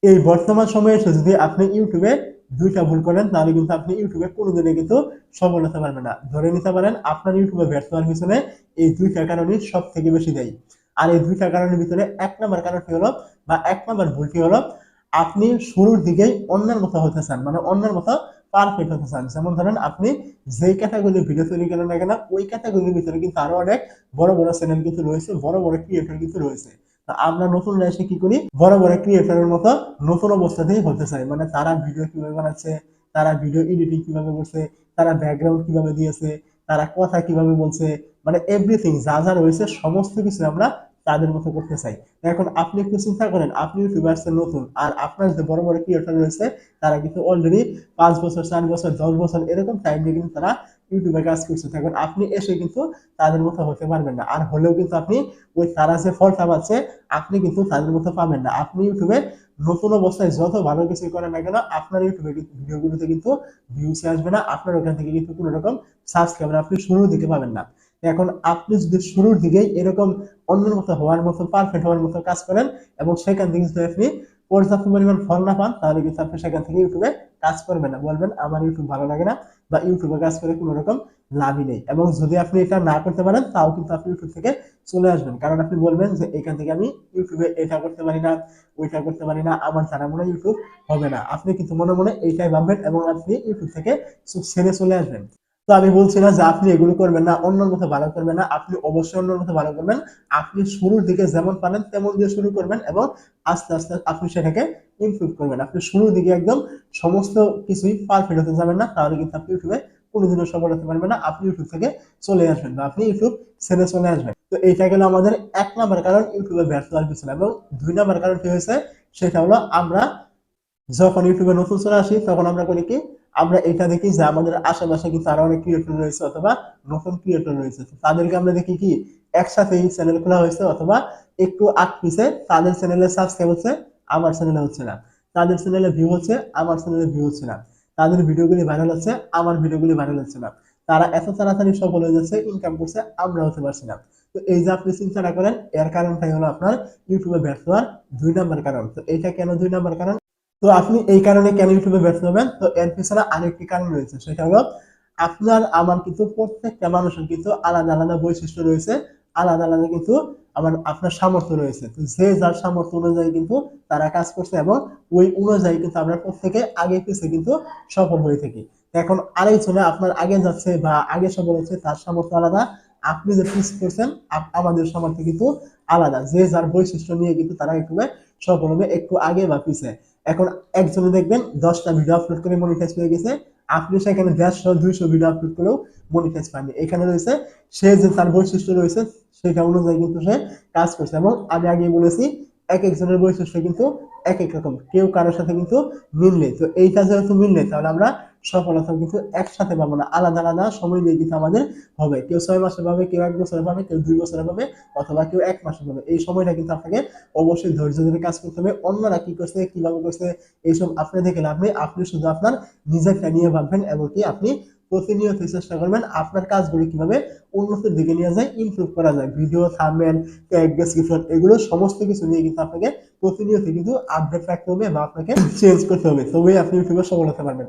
এই বর্তমান সময়ে এসে যদি আপনি ইউটিউবে দুইটা ভুল করেন তাহলে কিন্তু আপনি ইউটিউবে কোনোদিনই কিন্তু সফল হতে পারবেন না। ধরে নিতে পারেন আপনার ইউটিউবে ব্যর্থ হওয়ার পিছনে এই দুইটা কারণই সব থেকে বেশি দায়ী। আর এই দুইটা কারণের ভিতরে এক নম্বর কারণটি হলো বা এক নম্বর ভুলটি হলো আপনি শুরুর দিকেই অন্যের মতো হতে চান, মানে অন্যের মতো পারফেক্ট হতে চান। যেমন ধরেন আপনি যেই ক্যাটাগরির ভিডিও তৈরি করেন না কেন ওই ক্যাটাগরির ভিতরে কিন্তু আরো অনেক বড় বড় চ্যানেল কিন্তু রয়েছে, বড় বড় ক্রিয়েটর কিন্তু রয়েছে। আমরা নতুনরা এসে কি করি, বড় বড় ক্রিয়েটরের মতো নতুন অবস্থাতেই হতে চাই। মানে তারা ভিডিও কিভাবে বানাচ্ছে, তারা ভিডিও এডিটিং কিভাবে করছে, তারা ব্যাকগ্রাউন্ড কিভাবে দিয়েছে, তারা কথা কিভাবে বলছে, মানে এভরিথিং যা যা রয়েছে সমস্ত কিছু আমরা তাদের মতো করতে চাই। এখন আপনি একটু চিন্তা করেন, আপনি ইউটিউবার্সের নতুন আর আপনার যে বড় বড় ক্রিয়েটর রয়েছে তারা কিন্তু অলরেডি 5 বছর 4 বছর 10 বছর এরকম টাইম নিয়ে কিন্তু তারা ইউটিউবে কাজ করছে। এখন আপনি এসে কিন্তু তাদের মতো হতে পারবেন না, আর হলেও কিন্তু আপনি ওই তারা যে ফলটা পাচ্ছে আপনি কিন্তু তাদের মতো পাবেন না। আপনি ইউটিউবে নতুন অবস্থায় যত ভালো কিছু করেন না কেন আপনার ইউটিউবে ভিডিওগুলোতে কিন্তু ভিউস আসবে না, আপনার ওখান থেকে কিন্তু কোনো রকম সাবস্ক্রাইবার আপনি শুরুর দিকে পাবেন না। এখন আপনি যদি শুরুর দিকেই এরকম অন্যের মতো হওয়ার মতো পারফেক্ট হওয়ার মতো কাজ করেন এবং সেখান থেকে যদি আপনি পর্যাপ্ত পরিমাণ ফল না পান তাহলে কিন্তু আপনি সেখান থেকে ইউটিউবে কাজ করবেন না, বলবেন আমার ইউটিউব ভালো লাগে না বা ইউটিউবে কাজ করে কোনো রকম লাভই নেই। এবং যদি আপনি এটা না করতে পারেন তাও কিন্তু আপনি ইউটিউব থেকে চলে আসবেন, কারণ আপনি বলবেন যে এখান থেকে আমি ইউটিউবে এটা করতে পারি না, ওইটা করতে পারি না, আমার দ্বারা মনে হয় ইউটিউব হবে না। আপনি কিন্তু মনে মনে এইটাই ভাববেন এবং আপনি ইউটিউব থেকে ছেড়ে চলে আসবেন। তো আমি বলছি না যে আপনি এগুলো করবেন না, অন্যের মতো ভালো করবেন না, আপনি অবশ্যই অন্যের মতো ভালো করবেন। আপনি শুরুর দিকে যেমন পারেন তেমন দিয়ে শুরু করবেন এবং আস্তে আস্তে আপনি সেটাকে ইমপ্রুভ করবেন। আপনি শুরুর দিকে একদম সমস্ত কিছুই পারফেক্ট হতে যাবেন না, তাহলে কিন্তু আপনি ইউটিউবে কোনোদিনও সফল হতে পারবেন না। আপনি ইউটিউব থেকে চলে আসবেন বা আপনি ইউটিউব ছেড়ে চলে আসবেন। তো এইটা গেল আমাদের এক নাম্বার কারণ ইউটিউবে ব্যর্থ হওয়ার পিছনে। এবং দুই নাম্বার কারণ কি হয়েছে সেটা হলো আমরা যখন ইউটিউবে নতুন চলে আসি তখন আমরা করি কি, আমরা এটা দেখি যে আমাদের আশেপাশে কিন্তু আরো অনেক ক্রিয়েটর রয়েছে অথবা নতুন ক্রিয়েটর রয়েছে, তাদেরকে আমরা দেখি কি একসাথে চ্যানেল খোলা হয়েছে অথবা একটু আগ পিছে তাদের চ্যানেলে সাবস্ক্রাইব হচ্ছে আমার চ্যানেলে হচ্ছে না, তাদের চ্যানেলে ভিউ হচ্ছে আমার চ্যানেলে ভিউ হচ্ছে না, তাদের ভিডিওগুলি ভাইরাল হচ্ছে আমার ভিডিওগুলি ভাইরাল হচ্ছে না, তারা এত তাড়াতাড়ি সফল হয়ে যাচ্ছে ইনকাম করছে আমরা হতে পারছি না। তো এই যে আপনি চিন্তাটা করেন এর কারণটাই হলো আপনার ইউটিউবে ব্যর্থ হওয়ার দুই নাম্বার কারণ। তো এইটা কেন দুই নাম্বার কারণ, তো আপনি এই কারণে কেন ইউটিউবে ব্যর্থ হবেন, তো এর পিছনে আরেকটি কারণ রয়েছে, সেটা হলো আপনার আমার কিন্তু প্রত্যেকটা মানুষের কিন্তু আলাদা আলাদা বৈশিষ্ট্য রয়েছে, আলাদা আলাদা কিন্তু আপনার সামর্থ্য রয়েছে। তো যে যার সামর্থ্য অনুযায়ী কিন্তু তারা কাজ করছে এবং ওই অনুযায়ী কিন্তু আমরা প্রত্যেকে আগে পিছিয়ে কিন্তু সফল হয়ে থাকি। এখন আরেকজনে আপনার আগে যাচ্ছে বা আগে সফল হচ্ছে তার সামর্থ্য আলাদা, আপনি যে পিছ করছেন আমাদের সামর্থ্য কিন্তু আলাদা। যে যার বৈশিষ্ট্য নিয়ে কিন্তু তারা ইউটিউবে সফল হবে একটু আগে বা পিছে। এখন একজনে দেখবেন 10টা ভিডিও আপলোড করে মনিটাইজ পেয়ে গেছে, আপনি সেখানে 150-200 ভিডিও আপলোড করেও মনিটাইজ পাননি। এখানে রয়েছে সে যে তার বৈশিষ্ট্য রয়েছে সেটা অনুযায়ী কিন্তু সে কাজ করছে। এবং আমি আগে বলেছি এক একজনের বৈশিষ্ট্য কিন্তু এক এক রকম, কেউ কারোর সাথে কিন্তু মিললে, তো এইটা যেহেতু মিললে তাহলে আমরা সফলতা কিন্তু একসাথে পাবো না, আলাদা আলাদা সময় নিয়ে কিন্তু আমাদের হবে। কেউ 6 মাসে পাবে, কেউ 1 বছরে পাবে, কেউ 2 বছরে পাবে অথবা কেউ 1 মাসে পাবে। এই সময়টা কিন্তু আপনাকে অবশ্যই ধৈর্য ধরে কাজ করতে হবে। অন্যরা কি করছে কিভাবে করছে এইসব আপনি দেখে লাভ নেই, আপনি শুধু আপনার নিজেরটা নিয়ে ভাববেন এবং কি আপনি প্রতিনিয়ত চেষ্টা করবেন আপনার কাজগুলো কিভাবে উন্নতির দিকে নিয়ে যায়, ইমপ্রুভ করা যায়। ভিডিও, থাম্বনেল, ট্যাগ, ডেসক্রিপশন এগুলো সমস্ত কিছু নিয়ে কিন্তু আপনাকে প্রতিনিয়ত কিন্তু আপডেট রাখতে হবে বা আপনাকে চেঞ্জ করতে হবে, তবেই আপনি ইউটিউবে সফল হতে পারবেন।